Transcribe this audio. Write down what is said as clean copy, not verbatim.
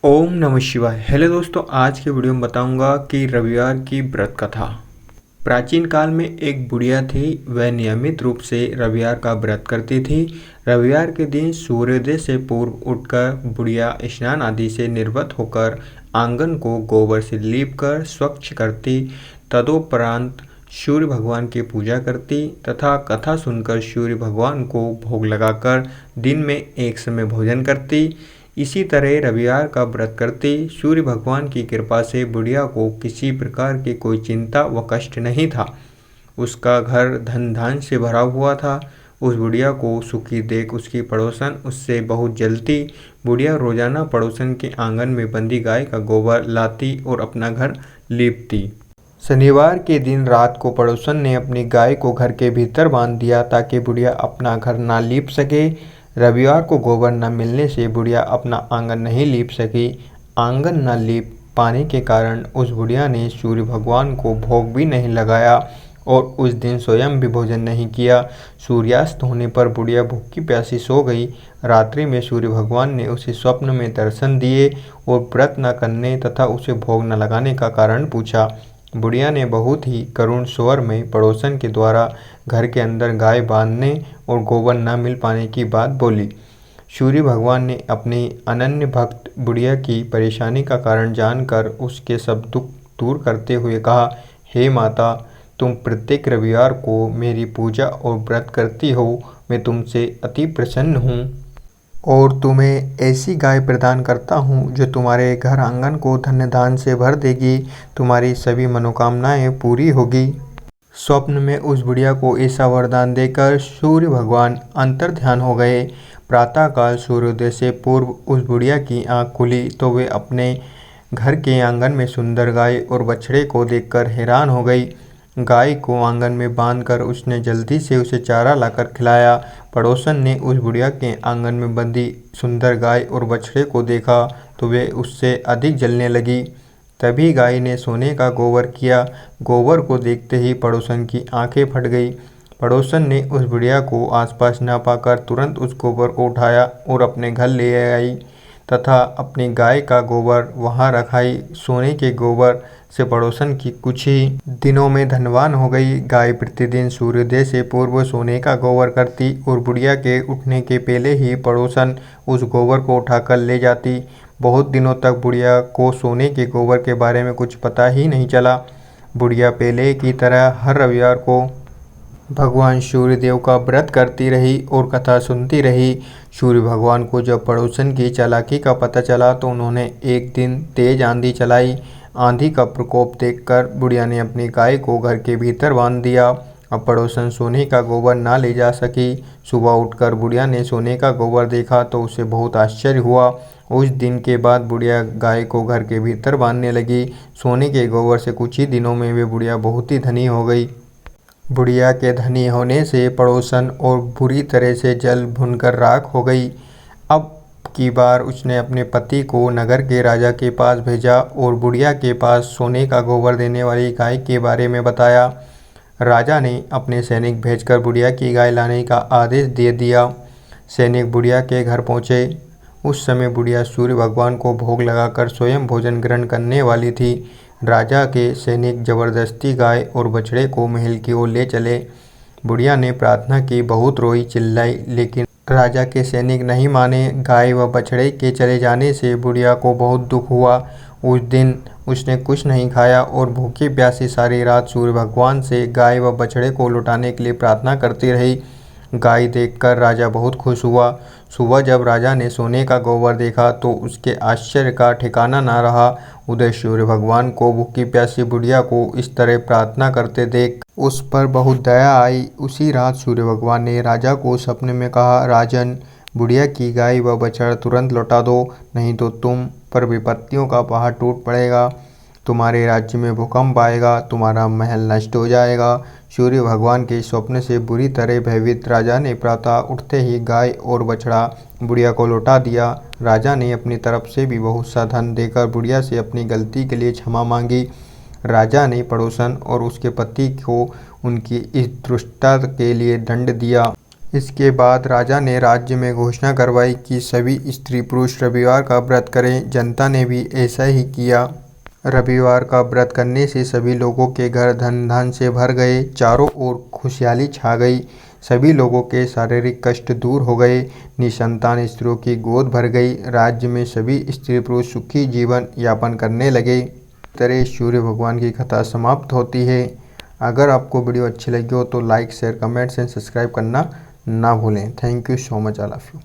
ओम नमः शिवाय। हेलो दोस्तों, आज के वीडियो में बताऊंगा कि रविवार की व्रत कथा। प्राचीन काल में एक बुढ़िया थी। वह नियमित रूप से रविवार का व्रत करती थी। रविवार के दिन सूर्योदय से पूर्व उठकर बुढ़िया स्नान आदि से निर्वृत्त होकर आंगन को गोबर से लीपकर स्वच्छ करती। तदोपरांत सूर्य भगवान की पूजा करती तथा कथा सुनकर सूर्य भगवान को भोग लगाकर दिन में एक समय भोजन करती। इसी तरह रविवार का व्रत करती। सूर्य भगवान की कृपा से बुढ़िया को किसी प्रकार की कोई चिंता व कष्ट नहीं था। उसका घर धन धान्य से भरा हुआ था। उस बुढ़िया को सुखी देख उसकी पड़ोसन उससे बहुत जलती। बुढ़िया रोजाना पड़ोसन के आंगन में बंधी गाय का गोबर लाती और अपना घर लीपती। शनिवार के दिन रात को पड़ोसन ने अपनी गाय को घर के भीतर बांध दिया ताकि बुढ़िया अपना घर ना लीप सके। रविवार को गोबर न मिलने से बुढ़िया अपना आंगन नहीं लीप सकी। आंगन न लीप पाने के कारण उस बुढ़िया ने सूर्य भगवान को भोग भी नहीं लगाया और उस दिन स्वयं भी भोजन नहीं किया। सूर्यास्त होने पर बुढ़िया भूखी प्यासी सो गई। रात्रि में सूर्य भगवान ने उसे स्वप्न में दर्शन दिए और व्रत न करने तथा उसे भोग न लगाने का कारण पूछा। बुढ़िया ने बहुत ही करुण स्वर में पड़ोसन के द्वारा घर के अंदर गाय बांधने और गोबर न मिल पाने की बात बोली। सूर्य भगवान ने अपनी अनन्य भक्त बुढ़िया की परेशानी का कारण जानकर उसके सब दुख दूर करते हुए कहा, हे माता, तुम प्रत्येक रविवार को मेरी पूजा और व्रत करती हो। मैं तुमसे अति प्रसन्न हूँ और तुम्हें ऐसी गाय प्रदान करता हूँ जो तुम्हारे घर आंगन को धन्य धान्य से भर देगी। तुम्हारी सभी मनोकामनाएं पूरी होगी। स्वप्न में उस बुढ़िया को ऐसा वरदान देकर सूर्य भगवान अंतर्ध्यान हो गए। प्रातःकाल सूर्योदय से पूर्व उस बुढ़िया की आंख खुली तो वे अपने घर के आंगन में सुंदर गाय और बछड़े को देखकर हैरान हो गई। गाय को आंगन में बांधकर उसने जल्दी से उसे चारा लाकर खिलाया। पड़ोसन ने उस बुढ़िया के आंगन में बंधी सुंदर गाय और बछड़े को देखा तो वे उससे अधिक जलने लगी। तभी गाय ने सोने का गोबर किया। गोबर को देखते ही पड़ोसन की आंखें फट गई। पड़ोसन ने उस बुढ़िया को आसपास न पाकर तुरंत उस गोबर को उठाया और अपने घर ले आई तथा अपनी गाय का गोबर वहां रखाई। सोने के गोबर से पड़ोसन की कुछ ही दिनों में धनवान हो गई। गाय प्रतिदिन सूर्योदय से पूर्व सोने का गोबर करती और बुढ़िया के उठने के पहले ही पड़ोसन उस गोबर को उठाकर ले जाती। बहुत दिनों तक बुढ़िया को सोने के गोबर के बारे में कुछ पता ही नहीं चला। बुढ़िया पहले की तरह हर रविवार को भगवान सूर्यदेव का व्रत करती रही और कथा सुनती रही। सूर्य भगवान को जब पड़ोसन की चालाकी का पता चला तो उन्होंने एक दिन तेज आंधी चलाई। आंधी का प्रकोप देखकर बुढ़िया ने अपनी गाय को घर के भीतर बांध दिया। अब पड़ोसन सोने का गोबर ना ले जा सकी। सुबह उठकर बुढ़िया ने सोने का गोबर देखा तो उसे बहुत आश्चर्य हुआ। उस दिन के बाद बुढ़िया गाय को घर के भीतर बांधने लगी। सोने के गोबर से कुछ ही दिनों में वे बुढ़िया बहुत ही धनी हो गई। बुढ़िया के धनी होने से पड़ोसन और बुरी तरह से जल भुनकर राख हो गई। अब की बार उसने अपने पति को नगर के राजा के पास भेजा और बुढ़िया के पास सोने का गोबर देने वाली गाय के बारे में बताया। राजा ने अपने सैनिक भेजकर बुढ़िया की गाय लाने का आदेश दे दिया। सैनिक बुढ़िया के घर पहुँचे। उस समय बुढ़िया सूर्य भगवान को भोग लगाकर स्वयं भोजन ग्रहण करने वाली थी। राजा के सैनिक जबरदस्ती गाय और बछड़े को महल की ओर ले चले। बुढ़िया ने प्रार्थना की, बहुत रोई चिल्लाई, लेकिन राजा के सैनिक नहीं माने। गाय व बछड़े के चले जाने से बुढ़िया को बहुत दुख हुआ। उस दिन उसने कुछ नहीं खाया और भूखी प्यासी सारी रात सूर्य भगवान से गाय व बछड़े को लौटाने के लिए प्रार्थना करती रही। गाय देखकर राजा बहुत खुश हुआ। सुबह जब राजा ने सोने का गोबर देखा तो उसके आश्चर्य का ठिकाना न रहा। उधर सूर्य भगवान को भूखी प्यासी बुढ़िया को इस तरह प्रार्थना करते देख उस पर बहुत दया आई। उसी रात सूर्य भगवान ने राजा को सपने में कहा, राजन, बुढ़िया की गाय व बछड़ा तुरंत लौटा दो, नहीं तो तुम पर विपत्तियों का पहाड़ टूट पड़ेगा। तुम्हारे राज्य में भूकंप आएगा, तुम्हारा महल नष्ट हो जाएगा। सूर्य भगवान के स्वप्न से बुरी तरह भयभीत राजा ने प्रातः उठते ही गाय और बछड़ा बुढ़िया को लौटा दिया। राजा ने अपनी तरफ से भी बहुत सा धन देकर बुढ़िया से अपनी गलती के लिए क्षमा मांगी। राजा ने पड़ोसन और उसके पति को उनकी इस दुष्टता के लिए दंड दिया। इसके बाद राजा ने राज्य में घोषणा करवाई कि सभी स्त्री पुरुष रविवार का व्रत करें। जनता ने भी ऐसा ही किया। रविवार का व्रत करने से सभी लोगों के घर धन धान से भर गए। चारों ओर खुशहाली छा गई। सभी लोगों के शारीरिक कष्ट दूर हो गए। निसंतान स्त्रियों की गोद भर गई। राज्य में सभी स्त्री पुरुष सुखी जीवन यापन करने लगे। इस तरह सूर्य भगवान की कथा समाप्त होती है। अगर आपको वीडियो अच्छी लगी हो तो like share comments and subscribe करना ना भूलें। Thank you so much all of you.